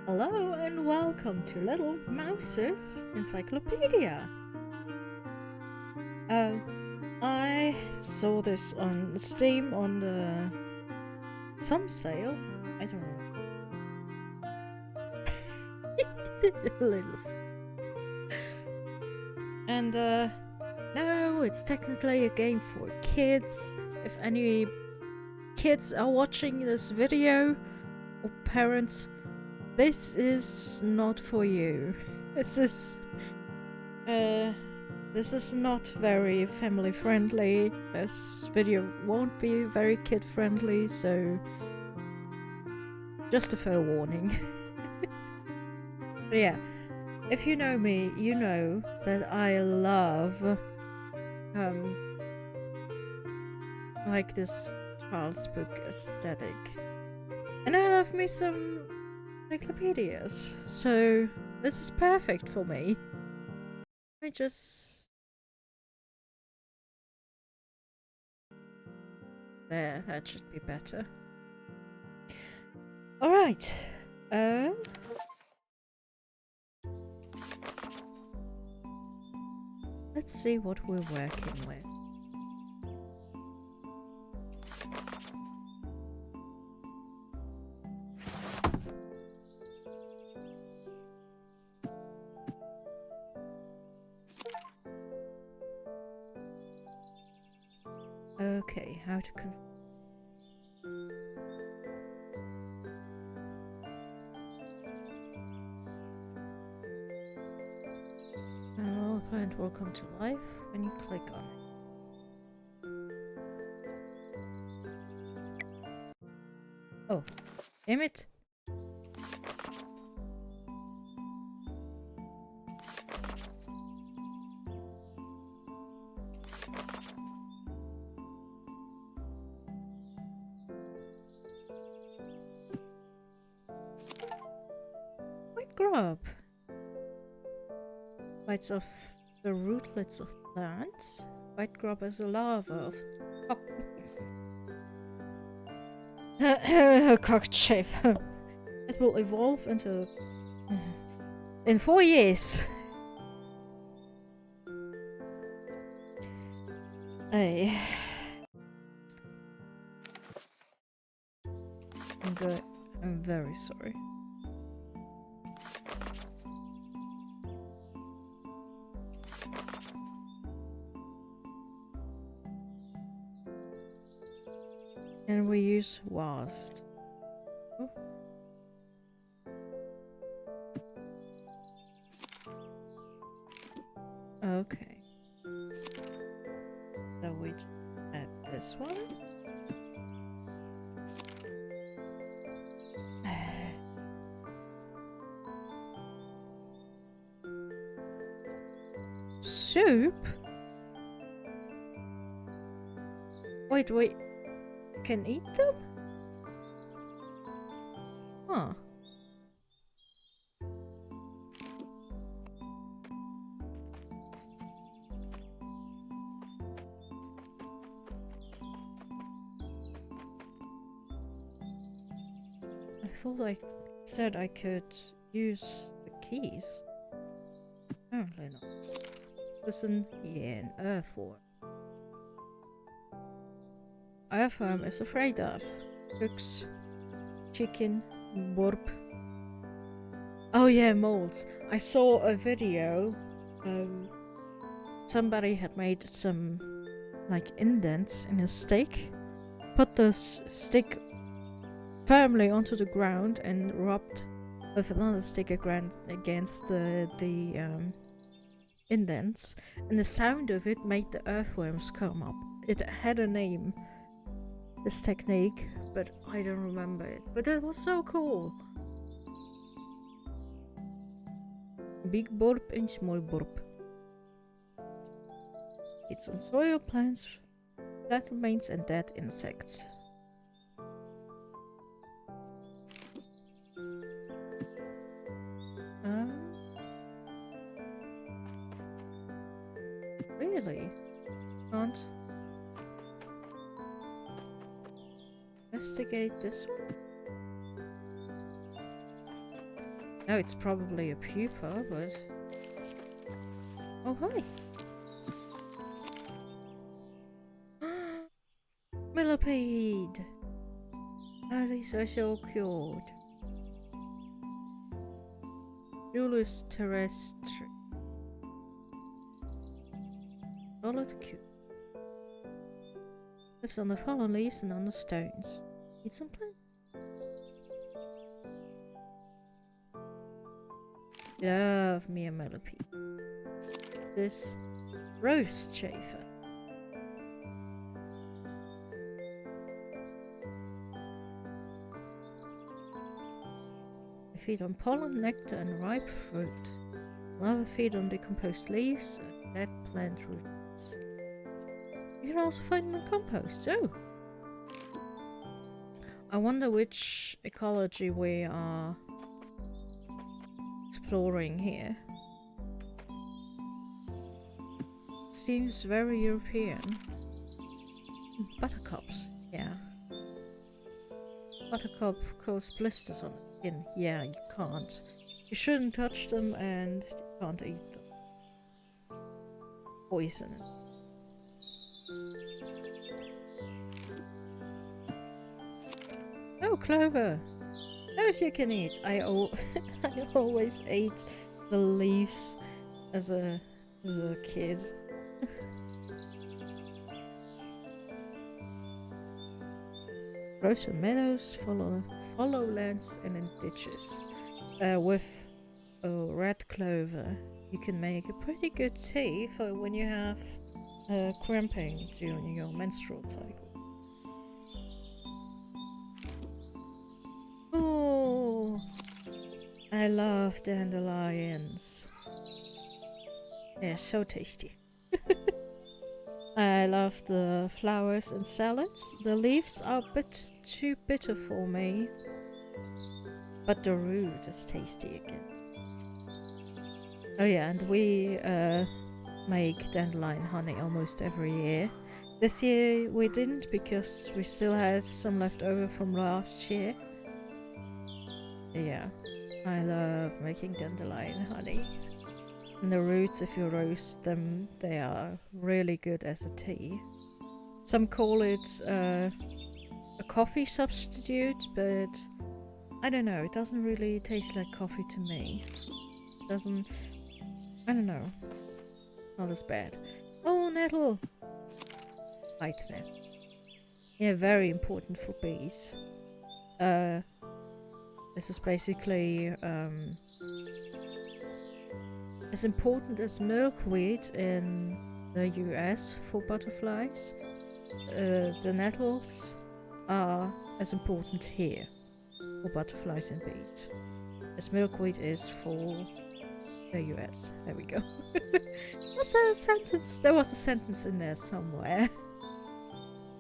Hello and welcome to Little Mouse's Encyclopedia. Uh, I saw this on Steam on the some sale. I don't know. Little. And no, it's technically a game for kids. If any kids are watching this video or parents, this is not for you. This is not very family friendly. This video won't be very kid friendly, so just a fair warning. But yeah, if you know me, you know that I love like this child's book aesthetic. And I love me some encyclopedias, so this is perfect for me. There, that should be better. Alright. Let's see what we're working with. Okay, how to Our plant will come to life when you click on it. Oh, damn it! White grub bites off the rootlets of plants. White grub is a larva of cockchafer. It will evolve into in 4 years. Hey. I'm very sorry. And we use WASD. Oh. Okay. So we add this one. Soup? Wait. Can eat them? Huh. I thought I said I could use the keys. Apparently not. Listen, yeah, an earthworm. Earthworm is afraid of cooks, chicken, burp. Oh yeah, molds. I saw a video. Somebody had made some like indents in a stick, put the stick firmly onto the ground and rubbed with another stick against the indents, and the sound of it made the earthworms come up. It had a name, this technique, but I don't remember it. But it was so cool. Big burp and small burp. It's on soil, plants, plant remains and dead insects. Really? Can't investigate this one? No, it's probably a pupa, but... Oh, hi! Millipede! Oh, these are so cute. Julius terrestri. Solid cute. Lives on the fallen leaves and on the stones. Eat some plant. Love me a millipede. This rose chafer. They feed on pollen, nectar, and ripe fruit. Larvae feed on decomposed leaves and dead plant roots. You can also find them in compost. Oh! I wonder which ecology we are exploring here. Seems very European. Buttercups, yeah. Buttercup cause blisters on the skin. Yeah, you can't. You shouldn't touch them and you can't eat them. Poison. Oh, clover! Those you can eat. I always ate the leaves as a kid. Grows in meadows, follow lands, and in ditches. With red clover, you can make a pretty good tea for when you have cramping during your menstrual cycle. Oh, I love dandelions. They're so tasty. I love the flowers and salads. The leaves are a bit too bitter for me, but the root is tasty again. Oh yeah, and we make dandelion honey almost every year. This year we didn't because we still had some left over from last year. Yeah, I love making dandelion honey. And the roots, if you roast them, they are really good as a tea. Some call it a coffee substitute, but I don't know, it doesn't really taste like coffee to me. It doesn't... I don't know. Not as bad. Oh, nettle! White nettle. Yeah, very important for bees. This is basically as important as milkweed in the US for butterflies. The nettles are as important here for butterflies and bees as milkweed is for the US. There we go. What's that sentence? There was a sentence in there somewhere.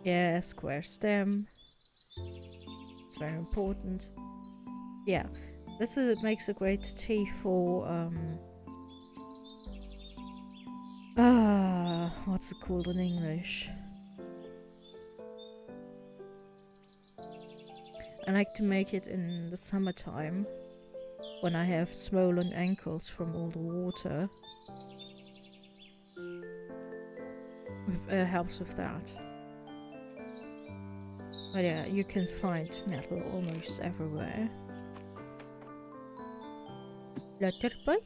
Yeah, square stem. It's very important. Yeah, this makes a great tea for what's it called in English? I like to make it in the summertime when I have swollen ankles from all the water. It helps with that. But yeah, you can find nettle almost everywhere. Butterfly?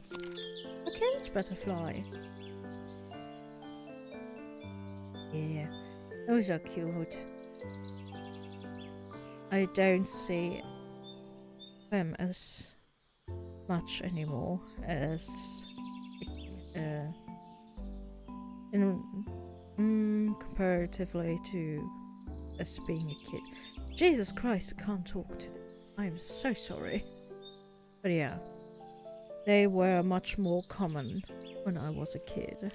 A cage butterfly. Yeah, those are cute. I don't see them as much anymore as comparatively to us being a kid. Jesus Christ, I can't talk to them. I'm so sorry. But yeah, they were much more common when I was a kid.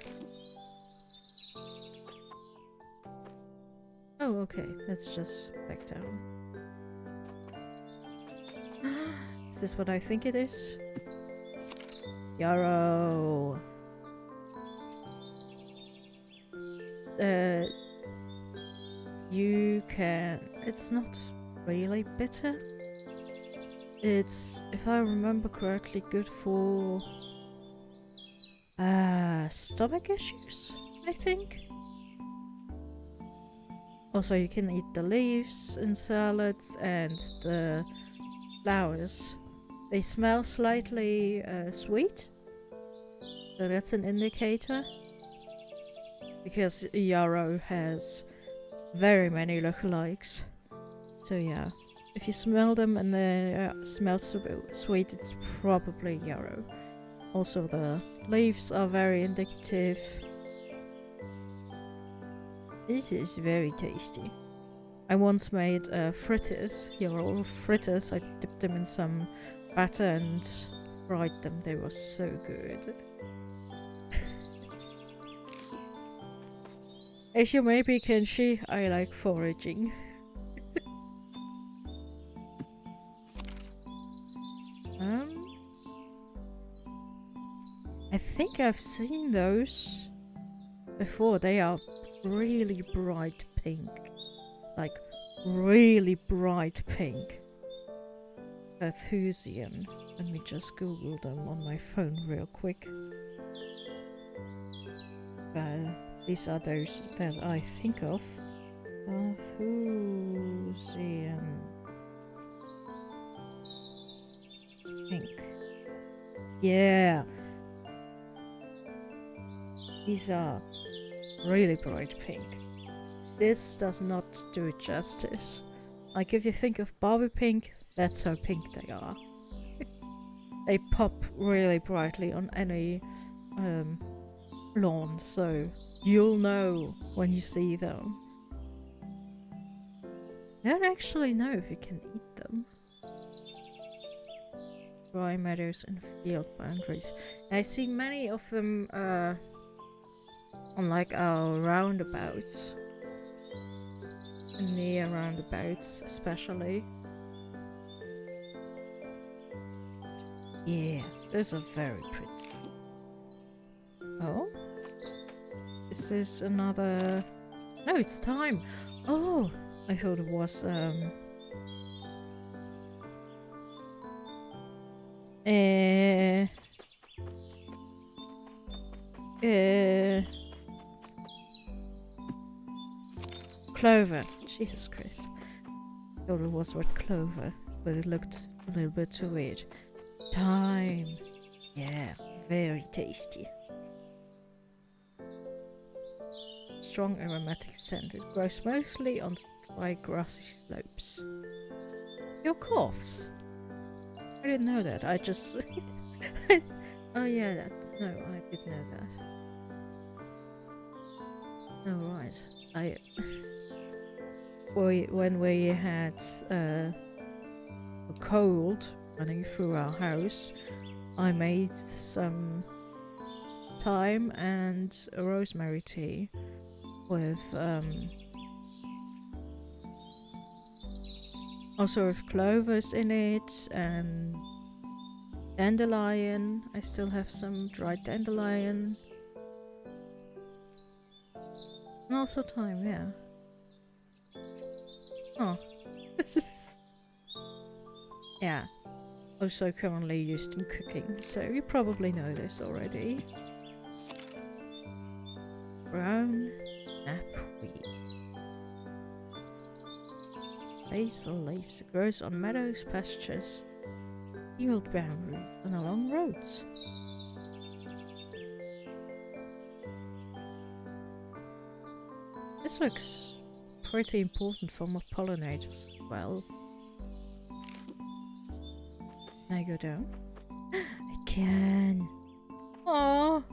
Oh, okay, let's just back down. Is this what I think it is? Yarrow! You can... It's not really bitter. It's, if I remember correctly, good for stomach issues, I think. Also, you can eat the leaves in salads and the flowers. They smell slightly sweet, so that's an indicator. Because yarrow has very many lookalikes. So yeah, if you smell them and they smell sweet, it's probably yarrow. Also, the leaves are very indicative. This is very tasty. I once made fritters, yarrow fritters. I dipped them in some batter and fried them. They were so good. As you maybe can see, I like foraging. I think I've seen those before. They are really bright pink. Like, really bright pink. Carthusian. Let me just Google them on my phone real quick. These are those that I think of. Carthusian. Pink. Yeah. These are really bright pink. This does not do it justice. Like, if you think of Barbie pink, that's how pink they are. They pop really brightly on any lawn, so you'll know when you see them. I don't actually know if you can eat them. Dry meadows and field boundaries. I see many of them on like our roundabouts. Near roundabouts especially. Yeah, those are very pretty. Oh? Is this another... No, it's time! Oh! I thought it was clover. Jesus Christ. I thought it was red clover, but it looked a little bit too weird. Thyme. Yeah, very tasty. Strong aromatic scent. It grows mostly on dry grassy slopes. Your coughs? I didn't know that. I just... Oh yeah, that... No, I did know that. Oh right. When we had a cold running through our house, I made some thyme and a rosemary tea with also with clovers in it and dandelion. I still have some dried dandelion. And also thyme, yeah. Oh. Yeah. Also currently used in cooking, so you probably know this already. Brown knapweed. Basil leaves. It grows on meadows, pastures, field boundaries, and along roads. This looks pretty important for moth pollinators as well. Can I go down? I can! Aww!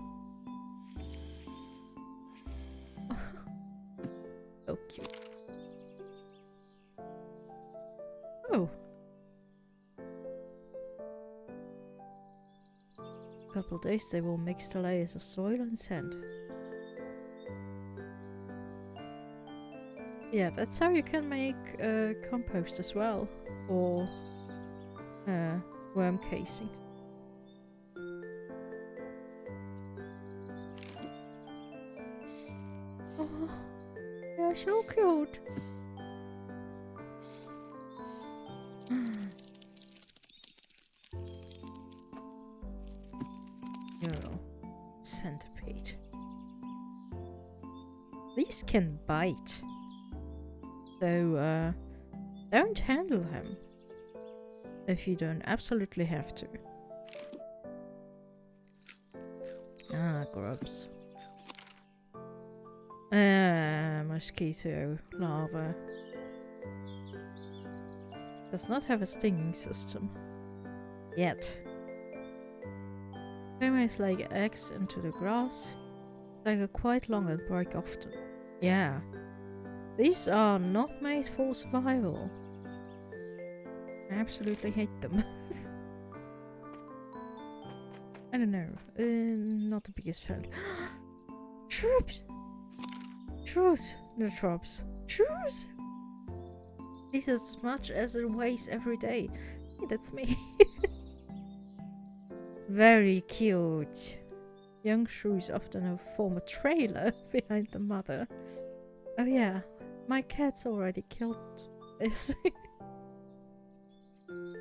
So cute. Oh! A couple of days they will mix the layers of soil and sand. Yeah, that's how you can make compost as well, or worm casings. Oh, they're so cute. Yo, centipede. These can bite. So, don't handle him. If you don't absolutely have to. Ah, grubs. Mosquito larva. Does not have a stinging system. Yet. Females lay eggs into the grass. They are quite long and break often. Yeah. These are not made for survival. I absolutely hate them. I don't know. Not the biggest fan. Troops! Truth! No troops. Truth! It's as much as it weighs every day. Hey, that's me. Very cute. Young shrews often form a trailer behind the mother. Oh yeah, my cat's already killed this.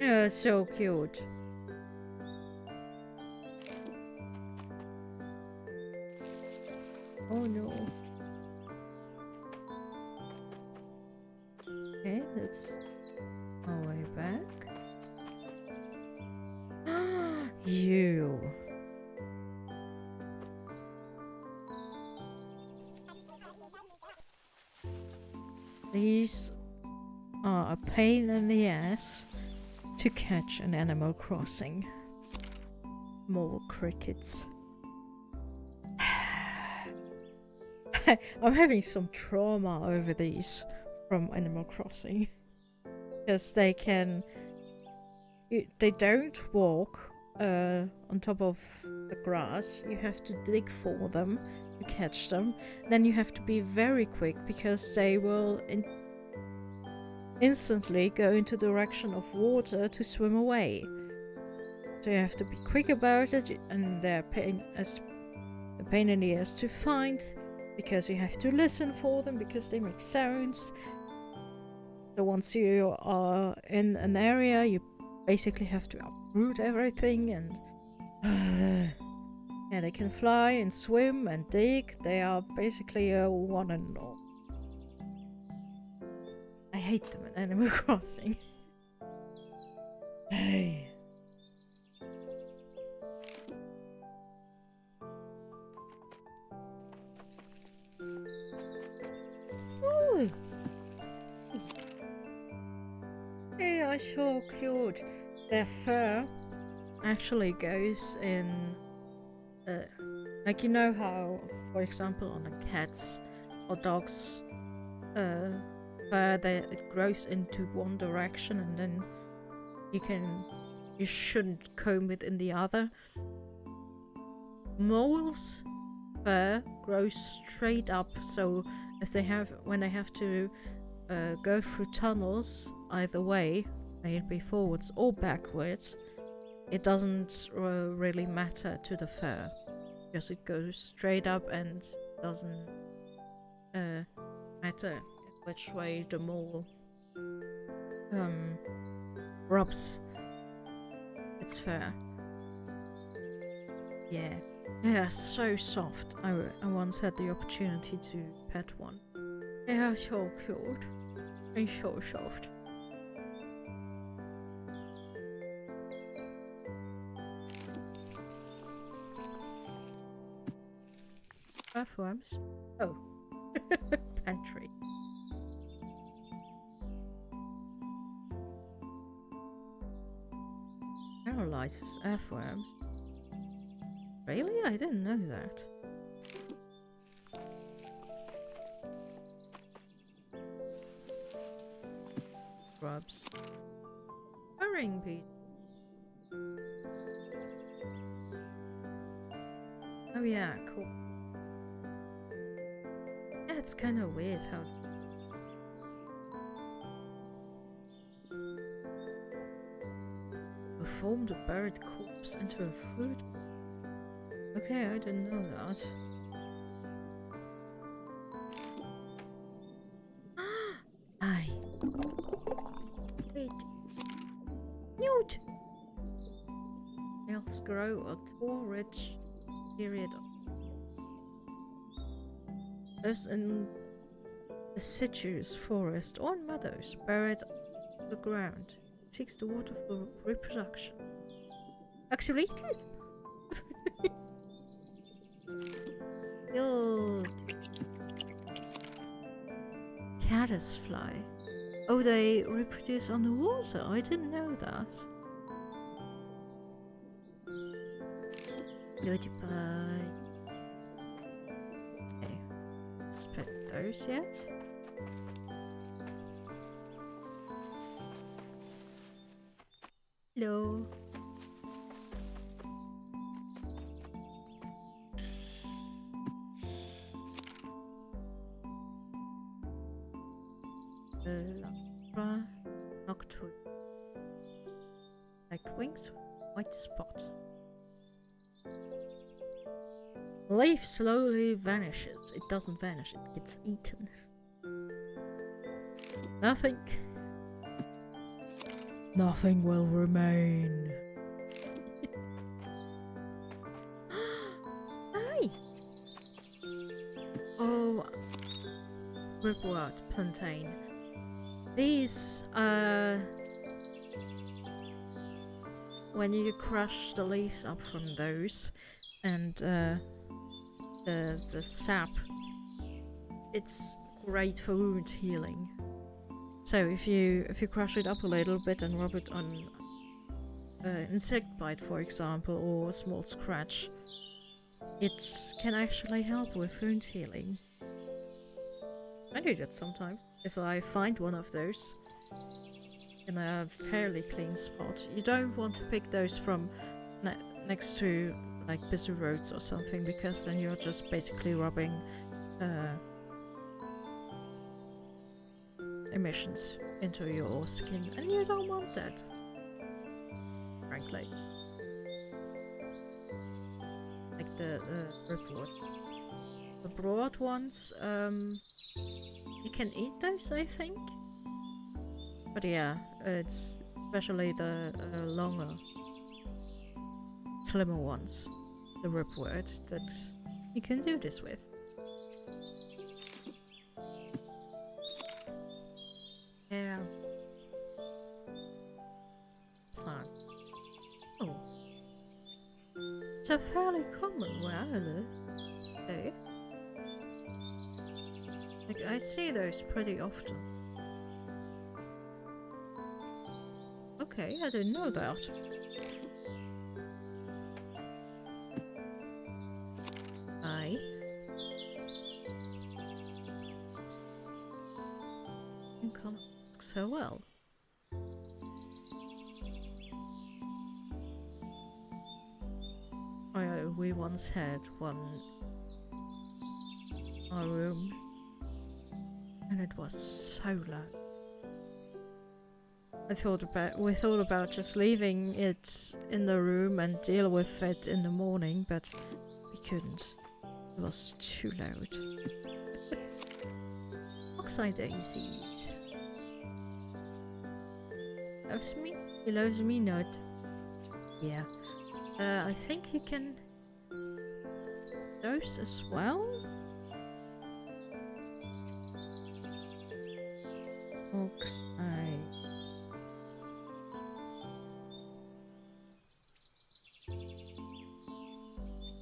Yeah, it's so cute. Oh no. Okay, that's our way back. You. These are a pain in the ass to catch in Animal Crossing. More crickets. I'm having some trauma over these from Animal Crossing. Because they don't walk on top of the grass. You have to dig for them to catch them. Then you have to be very quick because they will instantly go into the direction of water to swim away. So you have to be quick about it, and they're a pain in the ass to find because you have to listen for them because they make sounds. So once you are in an area, you basically have to uproot everything, and yeah, they can fly and swim and dig. They are basically a one and all. I hate them in Animal Crossing. Hey. Ooh. They are so cute. Their fur actually goes in, like, you know how, for example, on a cat's or dog's fur, it grows into one direction, and then you shouldn't comb it in the other. Moles' fur grows straight up, so when they have to go through tunnels either way, may it be forwards or backwards, it doesn't really matter to the fur because it goes straight up and doesn't matter which way the mole rubs its fur. Yeah. Yeah, so soft. I once had the opportunity to pet one. They are so cute and so soft. Earthworms? Oh. Pantry. Paralyzes earthworms. Really? I didn't know that. Grubs. Burrowing beetle. Oh yeah, cool. Yeah, it's kind of weird how... Performed a buried corpse into a fruit. Okay, I didn't know that. Aye. Wait. Newt! Nails grow a tall, rich period lives in deciduous forest or in meadows buried the ground. It seeks the water for reproduction. Absolutely. Yo, caddisfly. Oh, they reproduce underwater. I didn't know that. Goodbye. Okay, let's put those yet. Hello. Lara Nocturne. Like wings, white spot. Leaf slowly vanishes. It doesn't vanish, it gets eaten. Nothing. Nothing will remain. Hi! Oh, ripwort plantain. These, when you crush the leaves up from those and the sap, it's great for wound healing. So if you crush it up a little bit and rub it on insect bite, for example, or a small scratch, it can actually help with wound healing. I do that sometimes. If I find one of those in a fairly clean spot. You don't want to pick those from next to like busy roads or something, because then you're just basically rubbing emissions into your skin, and you don't want that, frankly. Like the ripwort. The broad ones, you can eat those, I think. But yeah, it's especially the longer, slimmer ones, the ripwort, that you can do this with. Yeah. Plant. Oh. It's a fairly common where I live. Okay. Like, I see those pretty often. Okay, I didn't know that. Aye. You can't ask so well. We once had one in our room, and it was so loud. We thought about just leaving it in the room and deal with it in the morning, but we couldn't. It was too loud. Oxide daisies. Loves me? He loves me not. Yeah. I think he can dose as well? Oxide.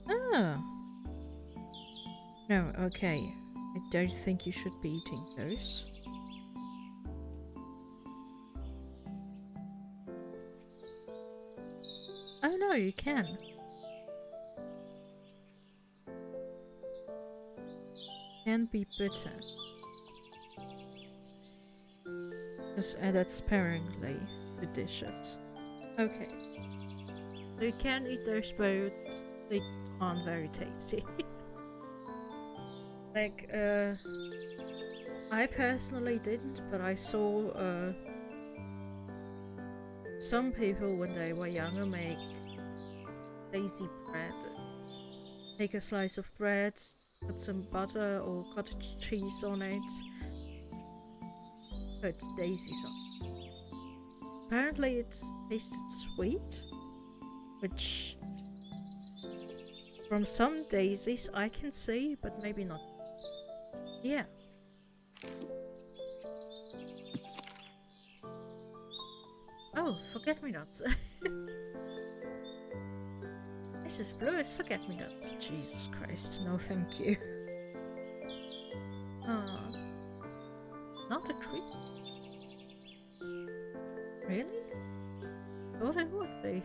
Ah. No, okay. I don't think you should be eating those. Oh no, you can. Can be bitter. Just added sparingly to dishes. Okay. So you can eat those, but they aren't very tasty. Like, I personally didn't, but I saw some people when they were younger make daisy bread. Take a slice of bread, put some butter or cottage cheese on it, put daisies on. Apparently it tasted sweet, which From some daisies I can see, but maybe not. Yeah. Oh, forget-me-nots. This is blue as forget-me-nots. Jesus Christ, no thank you. Ah, not a creep. Really? Thought it would be.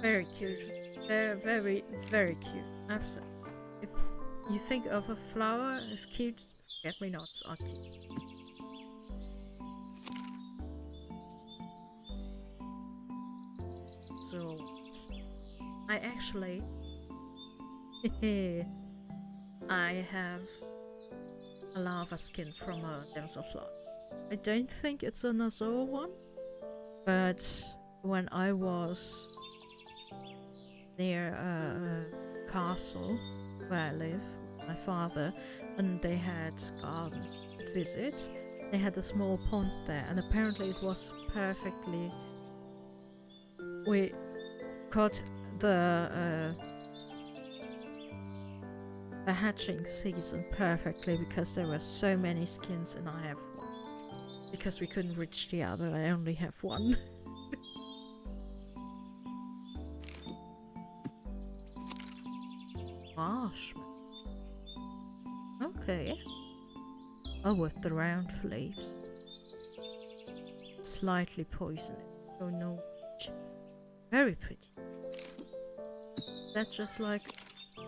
Very cute. They're very, very cute. Absolutely. If you think of a flower as cute, forget-me-nots are cute. So, I actually... I have a lava skin from a damselfly. I don't think it's an Azure one, but when I was near a castle where I live with my father, and they had gardens to visit, they had a small pond there, and apparently it was perfectly... We caught the hatching season perfectly because there were so many skins and I have one. Because we couldn't reach the other, I only have one. Marshmallow. Okay. Oh, with the round leaves. Slightly poisonous. Oh no. Very pretty. That's just like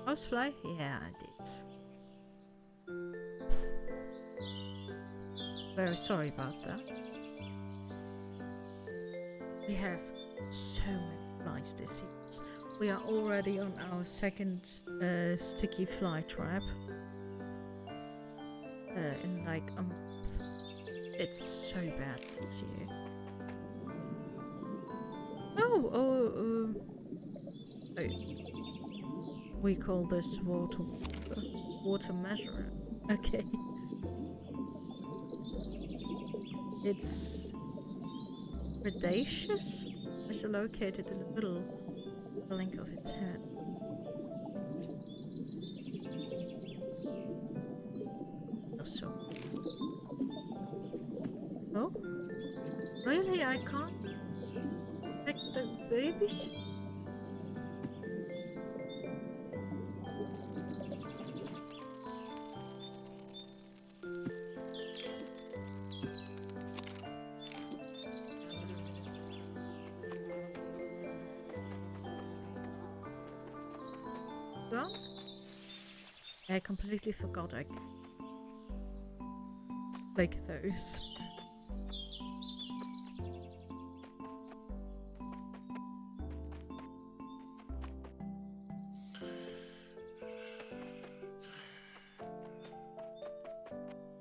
housefly? Yeah, it is. Very sorry about that. We have so many flies this year. We are already on our second sticky fly trap. In like a month. It's so bad this year. Oh, we call this water measurer. Okay. It's predaceous. It's located in the middle, the length of its head. So. Oh, really? I can't pick the babies? Well, I completely forgot I like those.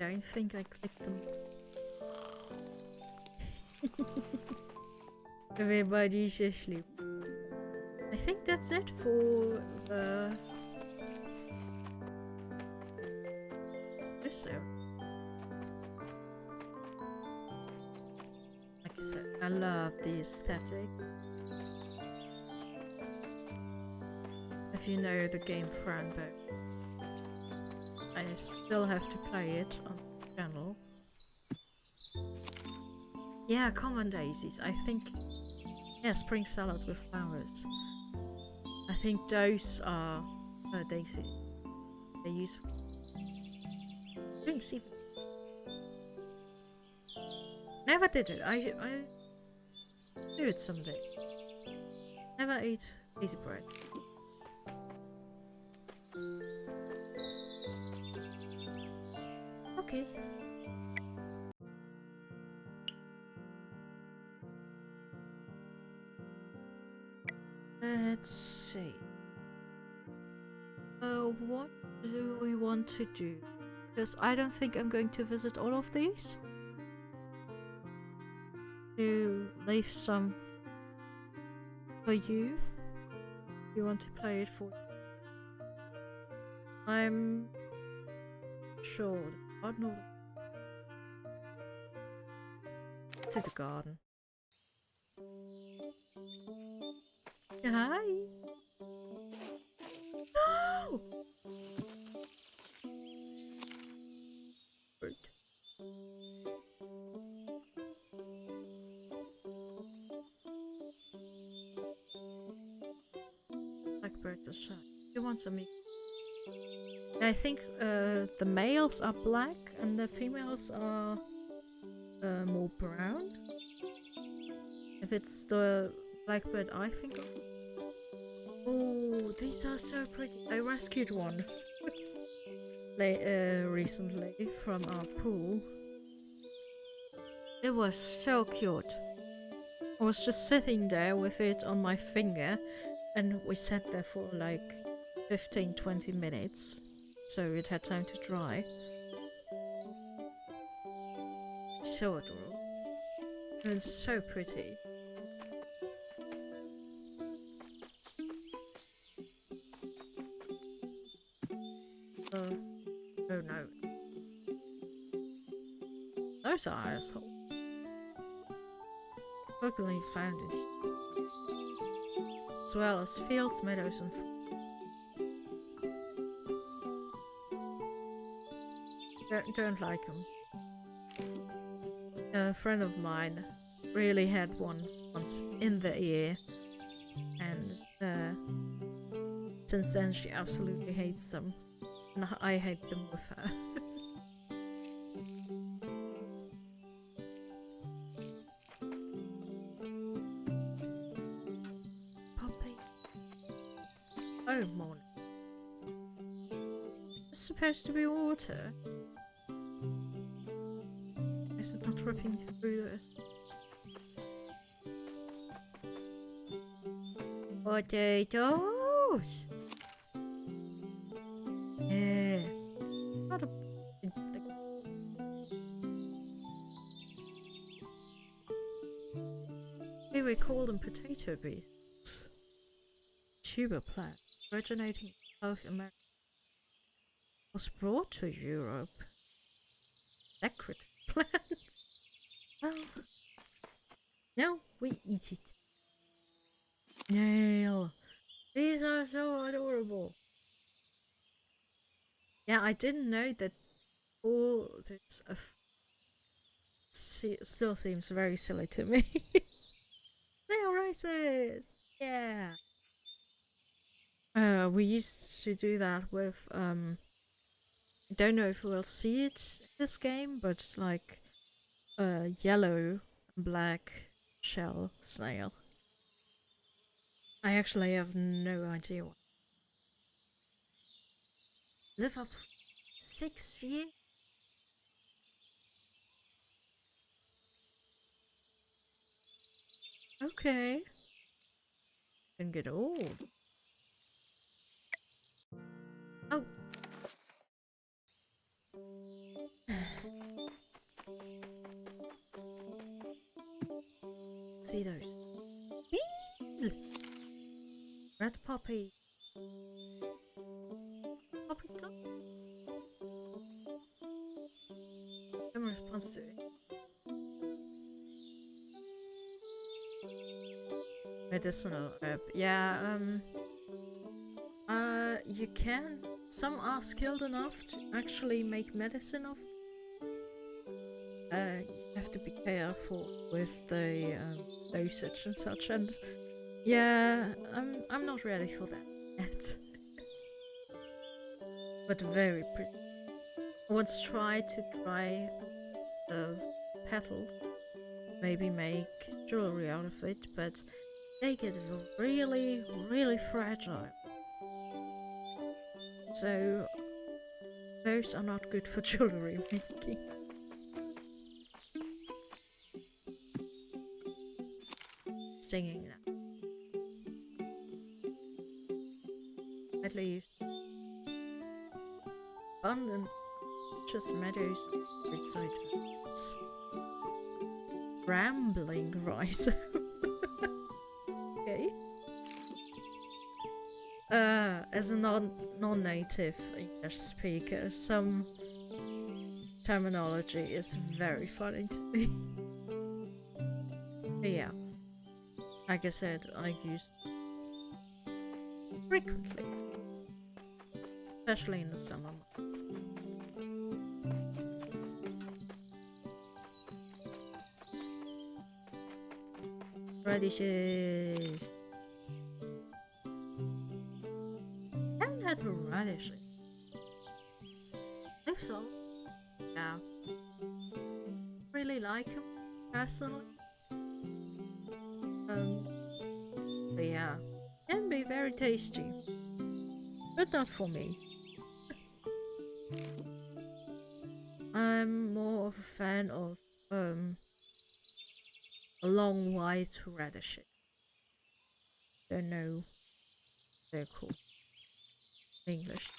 I don't think I clicked them. Everybody's asleep. I think that's it for the episode. Like I said, I love the aesthetic. If you know the game Franbo, I still have to play it on the channel. Yeah, common daisies. I think... Yeah, spring salad with flowers. I think those are daisies. They're useful. Didn't see them. Never did it. I do it someday. Never ate daisy bread. Okay. Let's see. What do we want to do? Because I don't think I'm going to visit all of these. To leave some for you. You want to play it for? I'm sure the garden or to the garden. Hi. a shot. He wants a mix. I think the males are black and the females are more brown. If it's the blackbird I think of. Oh, these are so pretty. I rescued one recently from our pool. It was so cute. I was just sitting there with it on my finger and we sat there for like 15-20 minutes so it had time to dry. So adorable. It was so pretty. Oh no. Those are assholes. Luckily found it. As well as fields, meadows and don't like them. A friend of mine really had one once in the ear and since then she absolutely hates them. And I hate them with her. Poppy. Oh, morning. It's supposed to be water. Is it not dripping through this? Potatoes! Yeah. Not a... Here we call them potato beets. Tuber plant originating in South America. Was brought to Europe. Decorative plant. Well, now we eat it. Nail. These are so adorable. Yeah, I didn't know that all this still seems very silly to me. They are racist. Yeah. We used to do that with I don't know if we'll see it in this game, but it's like a yellow and black shell snail. I actually have no idea why. Live up 6 years? Okay. Can get old. Oh. See those. Bees! Red poppy. Poppy club? I'm response to it. Medicinal herb. Yeah, you can. Some are skilled enough to actually make medicine of. You have to be careful with the dosage and such. And yeah, I'm not ready for that yet. But very pretty. I once tried to dry the petals, maybe make jewelry out of it, but they get really, really fragile. So those are not good for jewelry making. Stinging now. At least abundant just meadows outside fields. Rambling rice. Okay. As a non-native English speaker, some terminology is very funny to me. But yeah, like I said, I use frequently, especially in the summer months. Radishes. had a radish. I think so. Yeah. Really like him personally. Um, but yeah, can be very tasty, but not for me. I'm more of a fan of um long white radishes. Don't know they're called in English.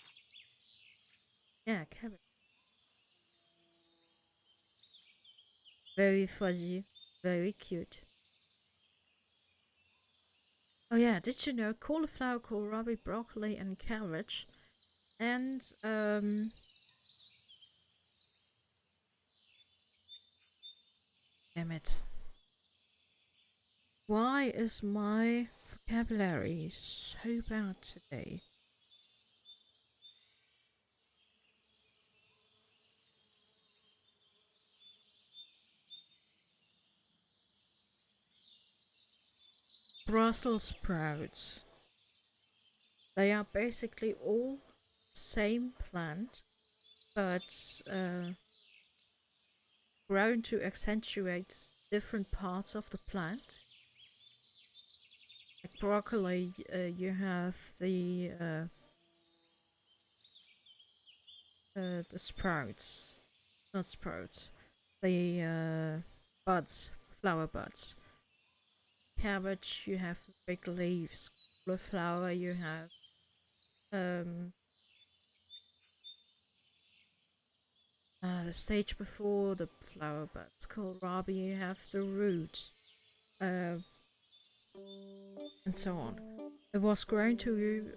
Yeah, cabbage. Very fuzzy, very cute. Oh yeah, did you know cauliflower, kohlrabi, broccoli, and cabbage, and damn it. Why is my vocabulary so bad today? Brussels sprouts. They are basically all same plant, but grown to accentuate different parts of the plant. Like broccoli, you have the sprouts, not sprouts, the buds, flower buds. Cabbage, you have the big leaves. Cauliflower, you have um, the stage before the flower buds. Kohlrabi, you have the roots, uh, and so on. It was grown to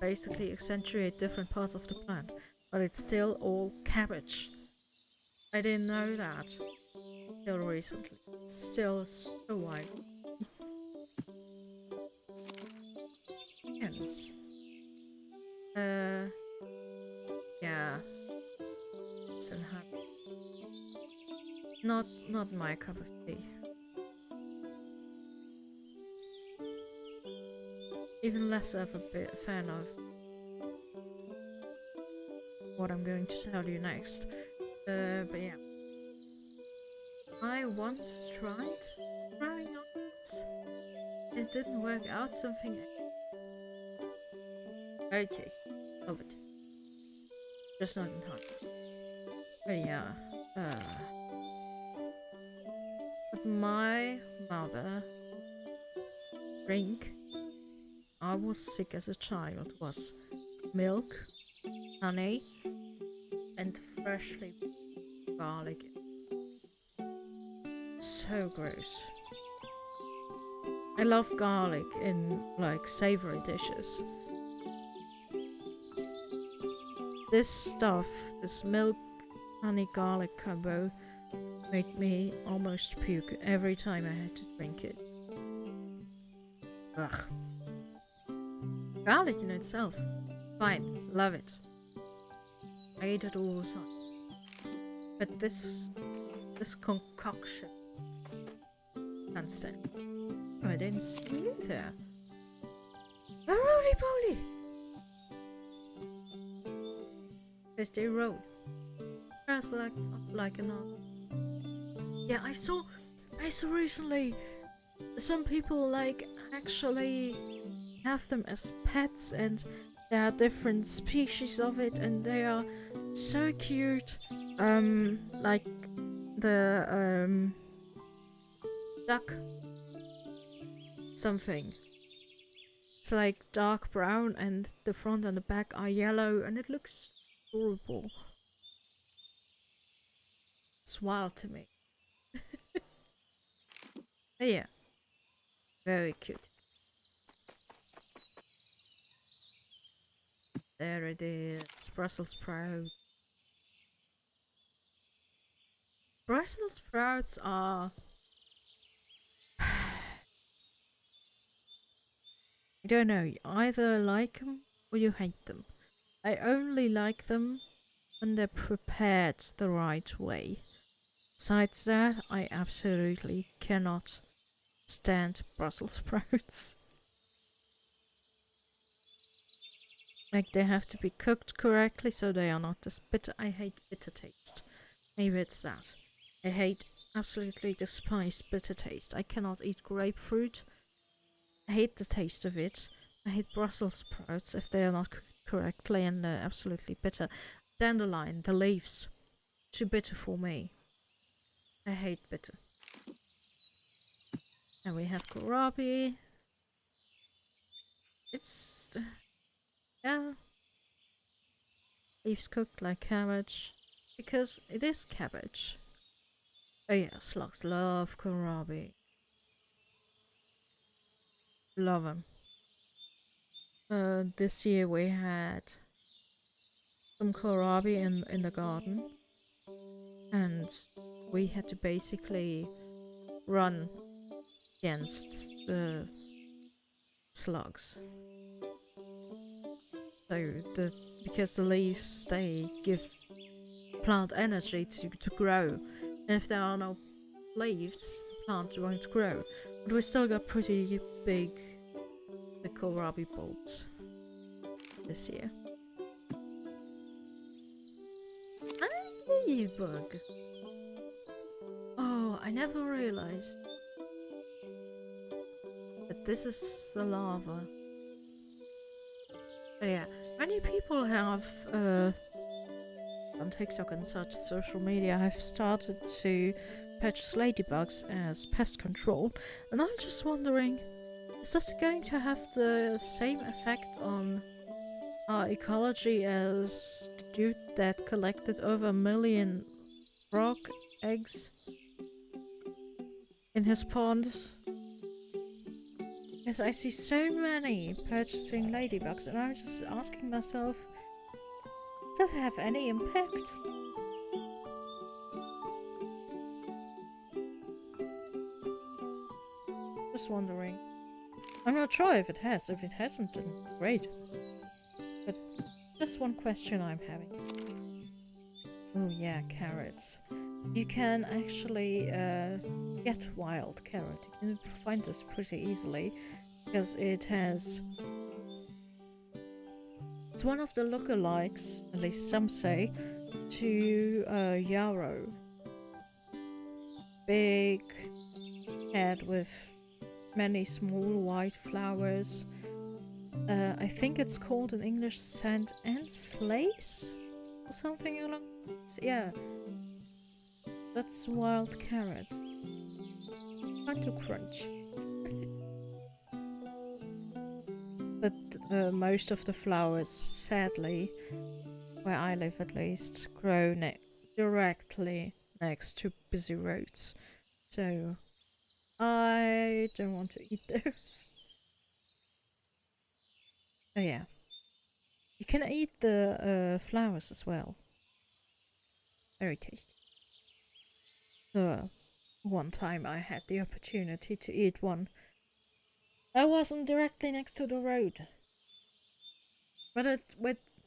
basically accentuate different parts of the plant, but it's still all cabbage. I didn't know that till recently. It's still so wide. Hence, uh, yeah, it's in her. Not my cup of tea. Even less of a bit fan of what I'm going to tell you next. But yeah, I once tried growing onions. It didn't work out. Something very tasty. Love it. Just not in time. But yeah, but my mother drink. I was sick as a child. Was milk, honey, and freshly garlic. So gross. I love garlic in like savory dishes. This stuff, this milk honey garlic combo, made me almost puke every time I had to drink it. Ugh. Garlic in itself, fine, love it. I eat it all the time. But this concoction, can't stand. Oh, I didn't see you there. Oh, roly poly! There's the road. Just like an yeah, I saw recently some people like actually have them as pets, and there are different species of it, and they are so cute. Like the duck something. It's like dark brown, and the front and the back are yellow, and it looks adorable. It's wild to me. But yeah, very cute. There it is, Brussels sprouts. Brussels sprouts are. I don't know, you either like them or you hate them. I only like them when they're prepared the right way. Besides that, I absolutely cannot stand Brussels sprouts. Like they have to be cooked correctly so they are not as bitter. I hate bitter taste. Maybe it's that. I hate, absolutely despise bitter taste. I cannot eat grapefruit. I hate the taste of it. I hate Brussels sprouts if they are not cooked correctly and they're absolutely bitter. Dandelion, the leaves, too bitter for me. I hate bitter. And we have kohlrabi. It's, yeah, leaves cooked like cabbage. Because it is cabbage. Oh yeah, slugs love kohlrabi. Love them. This year we had some kohlrabi in the garden, and we had to basically run against the slugs. So because the leaves they give plant energy to grow, and if there are no leaves, the plant won't grow. But we still got pretty big the kohlrabi bulbs this year. Hey, bug. Oh, I never realized that this is the lava. But yeah, many people have on TikTok and such social media have started to purchase ladybugs as pest control, and I'm just wondering, is this going to have the same effect on our ecology as the dude that collected over 1 million frog eggs in his pond? Because I see so many purchasing ladybugs, and I'm just asking myself, does that have any impact? Just wondering. I'm not sure if it has. If it hasn't, then great. But just one question I'm having. Oh yeah, carrots. You can actually get wild carrot. You can find this pretty easily because it has. It's one of the lookalikes, at least some say, to yarrow. Big head with many small white flowers. I think it's called in English St. Anne's lace or something along. Yeah, that's wild carrot. Fun to crunch. But most of the flowers, sadly, where I live at least, grow directly next to busy roads. So I don't want to eat those. Oh yeah. You can eat the flowers as well. Very tasty. One time I had the opportunity to eat one. I wasn't directly next to the road. But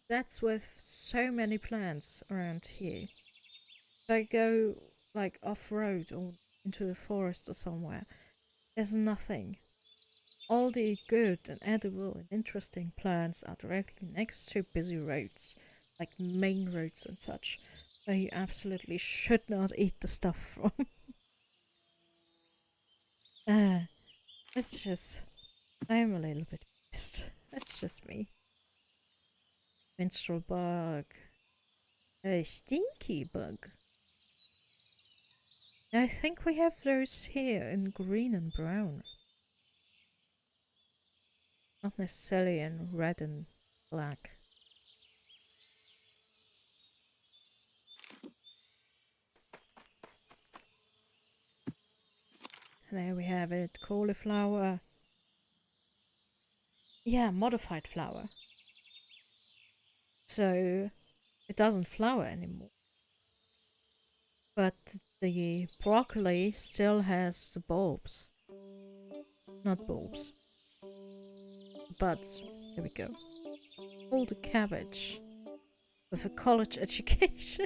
that's with so many plants around here. If I go like off road or into the forest or somewhere, there's nothing. All the good and edible and interesting plants are directly next to busy roads, like main roads and such, where you absolutely should not eat the stuff from. Ah, it's just, I'm a little bit pissed. That's just me. Menstrual bug. A stinky bug. I think we have those here in green and brown. Not necessarily in red and black. And there we have it. Cauliflower. Yeah, modified flower. So it doesn't flower anymore. But the broccoli still has the bulbs. Not bulbs. The buds. Here we go. All the cabbage. With a college education.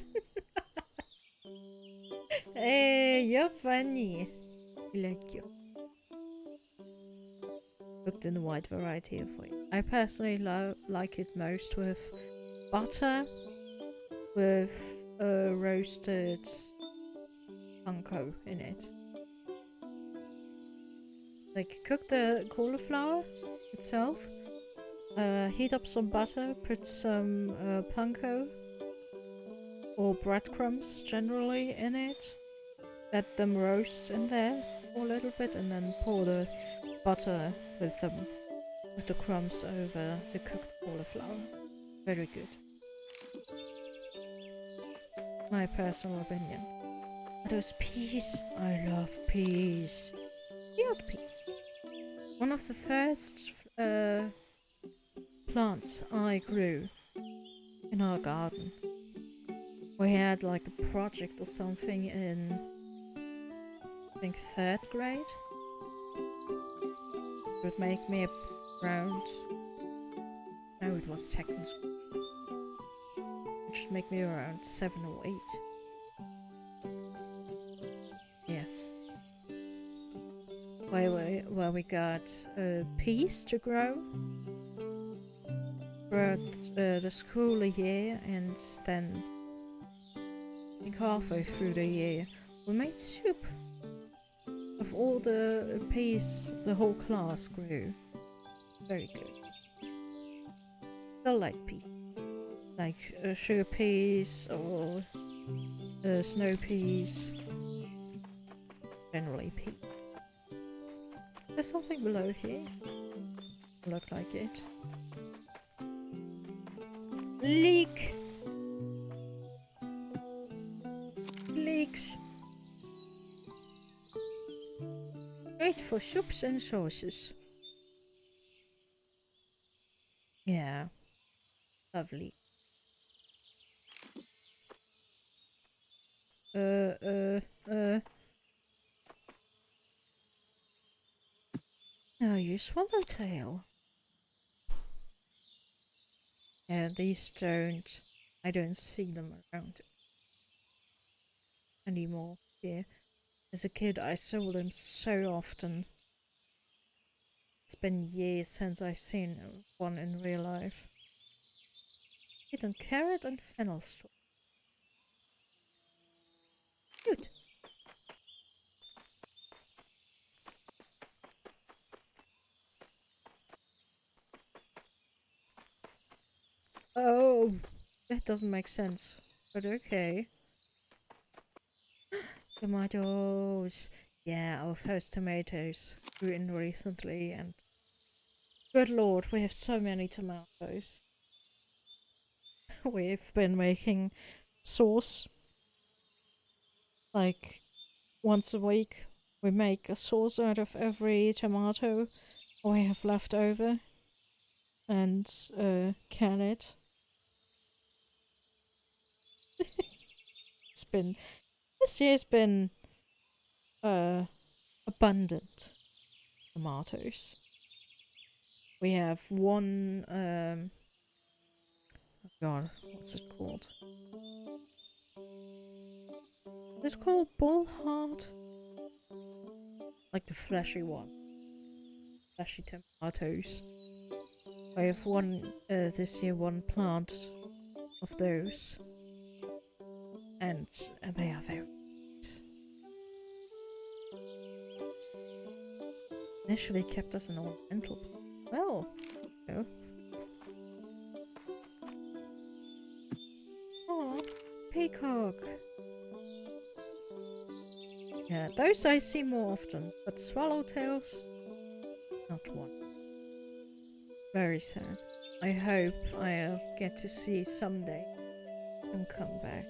Hey, you're funny. I like you. Cooked in a wide variety of ways. I personally like it most with butter, with roasted panko in it. Like, cook the cauliflower itself, heat up some butter, put some panko or breadcrumbs generally in it, let them roast in there for a little bit, and then pour the butter with the crumbs over the cooked cauliflower. Very good. My personal opinion. Those peas, I love peas. Field pea. One of the first plants I grew in our garden. We had like a project or something in, I think, 3rd grade. It would make me around, no, it was 2nd school. It should make me around 7 or 8. Yeah. Where we got peas to grow throughout the school year, and then I think halfway through the year we made soup of all the peas the whole class grew. Very good. Still like peas, like sugar peas or snow peas. Generally peas. There's something below here. Look like it. Leek! Leeks! Great for soups and sauces. Yeah. Lovely. No, you swallowtail. Yeah, these don't. I don't see them around anymore here. As a kid, I saw them so often. It's been years since I've seen one in real life. Hidden carrot and fennel stalk. Good. Oh, that doesn't make sense. But okay. Tomatoes. Yeah, our first tomatoes grew in recently, and good lord, we have so many tomatoes. We've been making sauce like once a week. We make a sauce out of every tomato we have left over and can it. It's been this year's been abundant tomatoes. We have one oh god, what's it called? Is it called bullheart? Like the fleshy one. Fleshy tomatoes. I have one this year, one plant of those. And they are very good. Initially kept us an ornamental plant. Well, go. Oh, peacock. Yeah, those I see more often, but swallowtails, not one. Very sad. I hope I'll get to see someday them come back.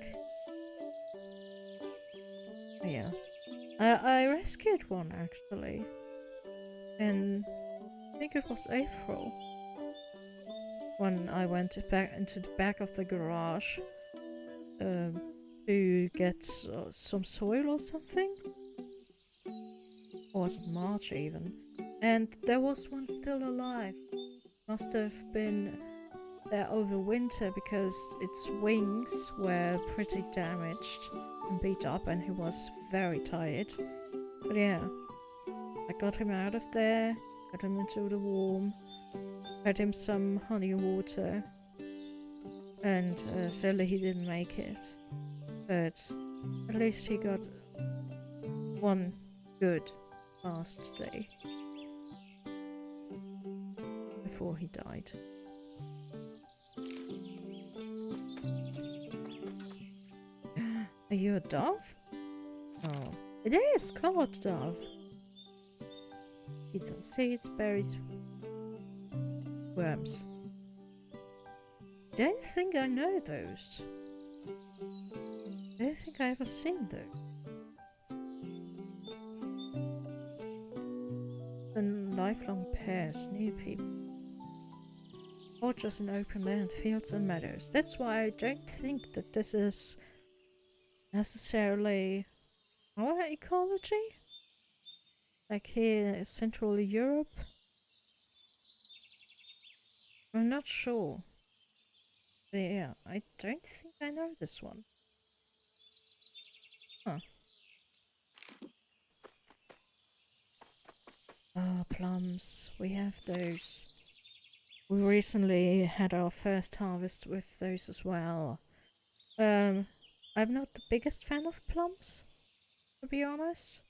Oh, yeah. I rescued one actually. In, I think it was April. When I went back into the back of the garage to get some soil or something. Or was it March even? And there was one still alive. Must have been there over winter because its wings were pretty damaged and beat up, and he was very tired. But yeah, I got him out of there, got him into the warm, fed him some honey water, and sadly he didn't make it. But at least he got one good last day before he died. Are you a dove? Oh, it is colored dove. Eats on seeds, berries, worms. Don't think I know those. Don't think I ever seen those. And lifelong pairs, new people. Orchards in open land, fields and meadows. That's why I don't think that this is necessarily our ecology. Like here in Central Europe. I'm not sure. But yeah, I don't think I know this one. Huh. Ah, plums. We have those. We recently had our first harvest with those as well. I'm not the biggest fan of plums, to be honest.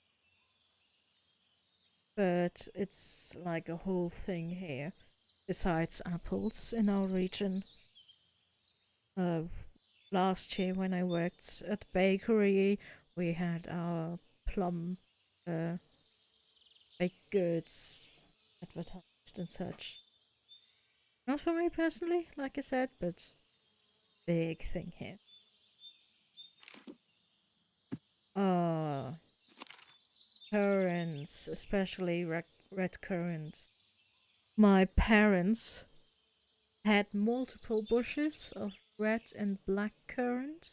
But it's like a whole thing here. Besides apples in our region. Uh, Last year when I worked at the bakery, we had our plum uh, baked goods advertised and such. Not for me personally, like I said, but big thing here. Uh, Currants, especially red currant. My parents had multiple bushes of red and black currant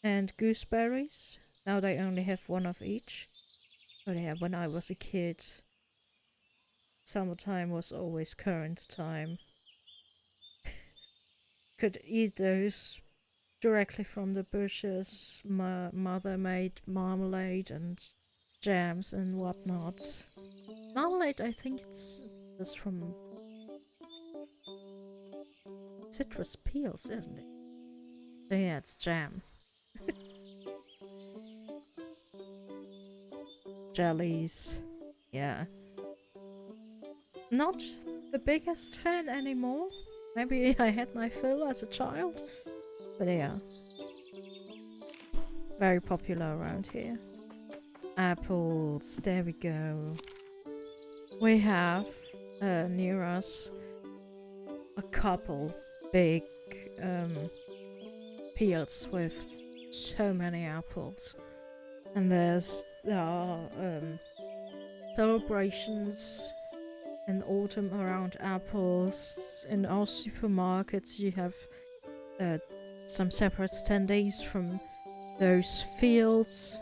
and gooseberries. Now they only have one of each. But yeah, when I was a kid, summertime was always currant time. Could eat those directly from the bushes. My mother made marmalade and jams and whatnot. Marmalade, I think it's from citrus peels, isn't it? So yeah, it's jam. Jellies. Yeah. Not the biggest fan anymore. Maybe I had my fill as a child. But yeah. Very popular around here. Apples, there we go. We have near us a couple big fields with so many apples. And there are celebrations in autumn around apples. In our supermarkets, you have some separate standees from those fields,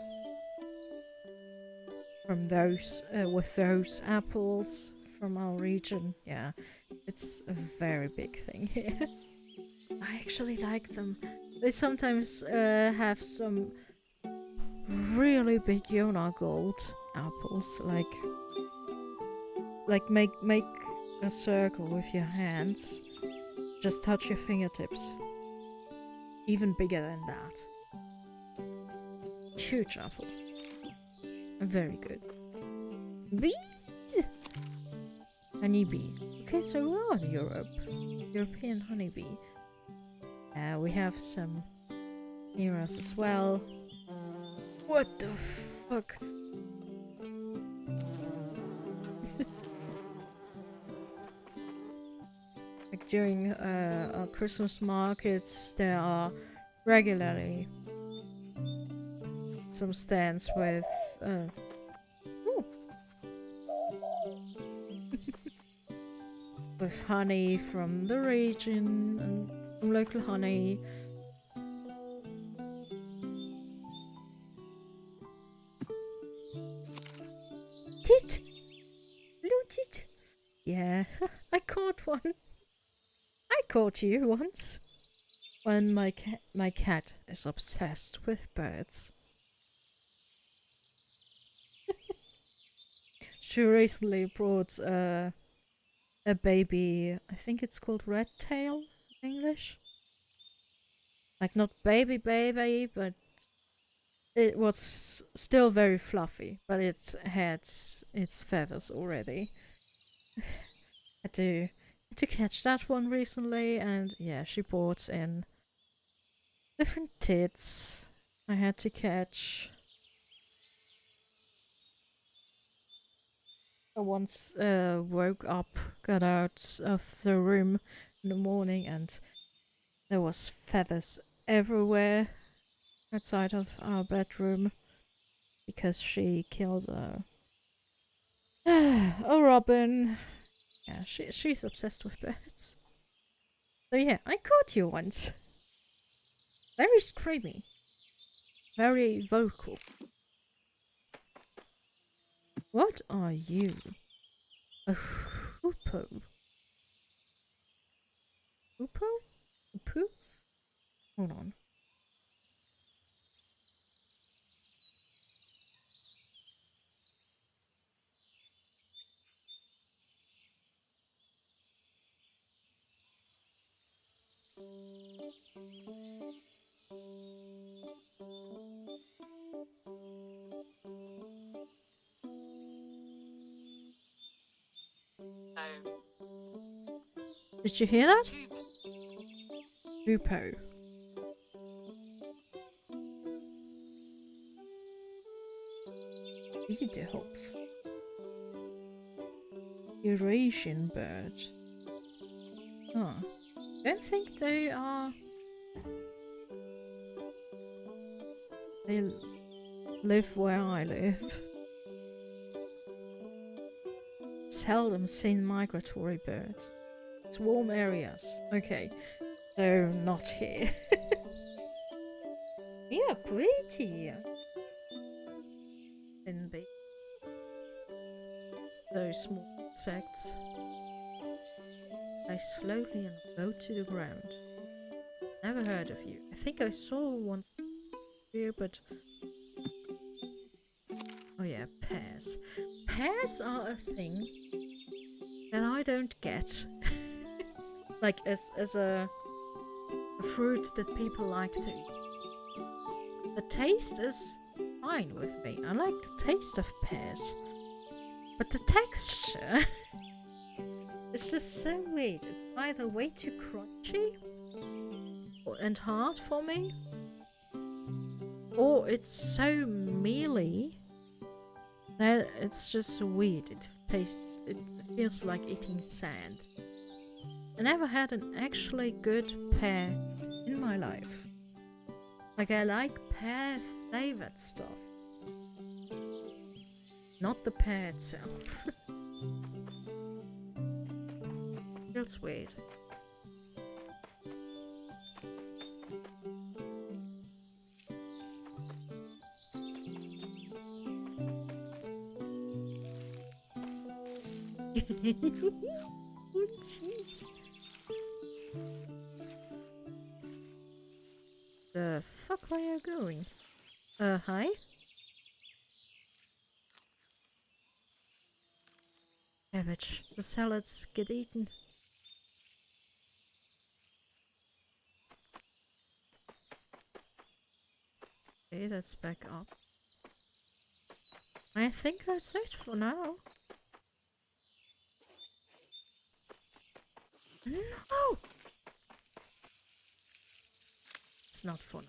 from those with those apples from our region. Yeah, it's a very big thing here. I actually like them. They sometimes have some really big Yona gold apples, like make a circle with your hands. Just touch your fingertips. Even bigger than that. Huge apples. Very good. Bees! Honeybee. Okay, so we're in Europe. European honeybee. We have some near us as well. What the fuck? Like during our Christmas markets, there are regularly some stands with with honey from the region and from local honey. Tit! Blue tit! Yeah, I caught one. I caught you once. When my cat is obsessed with birds. She recently brought a baby. I think it's called red tail in English. Like not baby baby, but it was still very fluffy. But it had its feathers already. Had to catch that one recently, and yeah, she brought in different tits. I had to catch. I once woke up, got out of the room in the morning, and there was feathers everywhere outside of our bedroom because she killed a robin. Yeah, she's obsessed with birds. So yeah, I caught you once. Very screamy, very vocal. What are you? A hoopoe? Hoopoe? Hoopoe? Hold on. Did you hear that? Hoopoe. Wiedehopf. Eurasian bird. Huh. Don't think they are. They live where I live. Seldom seen migratory birds. It's warm areas. Okay, so not here. Yeah, pretty. And be those small insects. Fly slowly and low to the ground. Never heard of you. I think I saw once here, but oh yeah, pears. Pears are a thing that I don't get. Like as a fruit that people like to eat. The taste is fine with me. I like the taste of pears. But the texture it's just so weird. It's either way too crunchy and hard for me, or it's so mealy that it's just weird. It feels like eating sand. I never had an actually good pear in my life. Like I like pear flavored stuff, not the pear itself. Feels weird. Oh jeez. The fuck are you going? Hi? Cabbage. The salads get eaten. Okay, that's back up. I think that's it for now. No! It's not for now.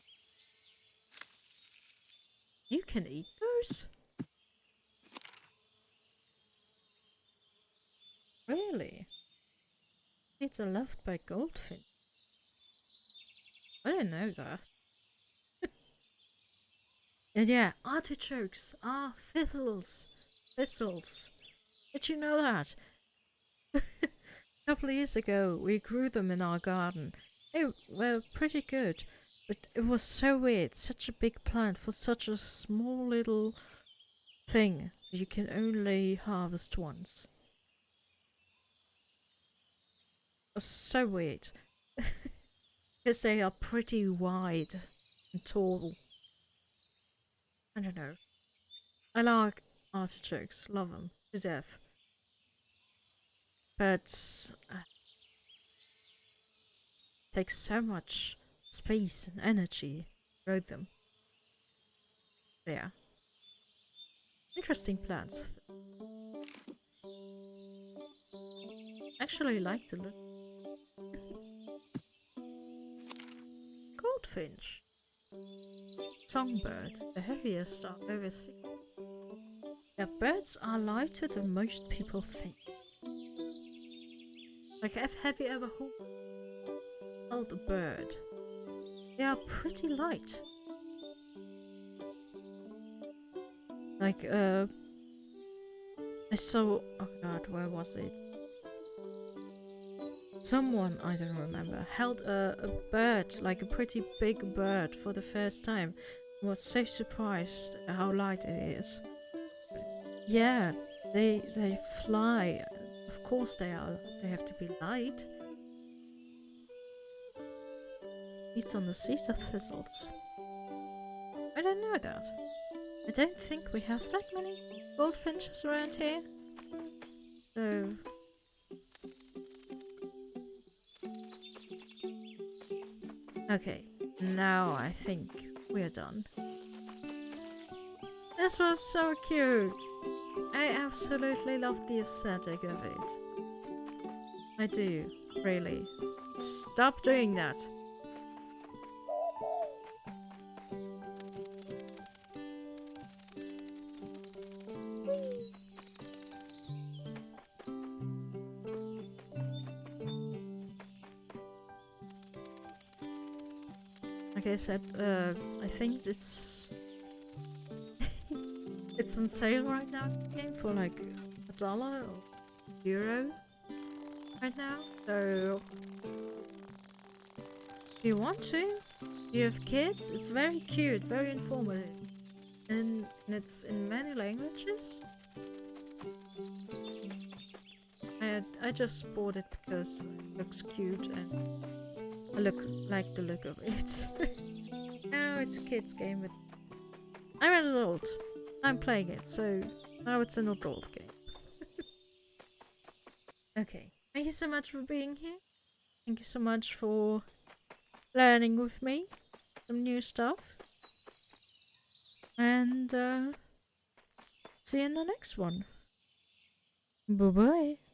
You can eat those? Really? It's loved by goldfinch. I didn't know that. And yeah, artichokes are thistles. Thistles. Did you know that? A couple of years ago, we grew them in our garden. They were pretty good, but it was so weird. Such a big plant for such a small little thing you can only harvest once. It was so weird. Because they are pretty wide and tall. I don't know. I like artichokes, love them to death. Birds take so much space and energy to grow them. Yeah. Interesting plants. Actually like the look. Goldfinch. Songbird, the heaviest are over 6. Yeah, birds are lighter than most people think. Like, have you ever held a bird? They are pretty light. Like, I saw. Oh god, where was it? Someone, I don't remember, held a bird, like a pretty big bird, for the first time. I was so surprised at how light it is. Yeah, they fly. Of course they are. They have to be light. Eats on the seeds of thistles. I don't know that. I don't think we have that many goldfinches around here. So... Okay, now I think we're done. This was so cute! I absolutely love the aesthetic of it. I do, really. Stop doing that! Like I said, I think it's it's on sale right now in the game for like $1 or €1 right now. So if you want to, you have kids, it's very cute, very informative. And it's in many languages. I just bought it because it looks cute and I like the look of it. Now it's a kid's game, but I'm an adult. I'm playing it, so now it's an adult game. Okay, thank you so much for being here. Thank you so much for learning with me some new stuff. And see you in the next one. Bye bye.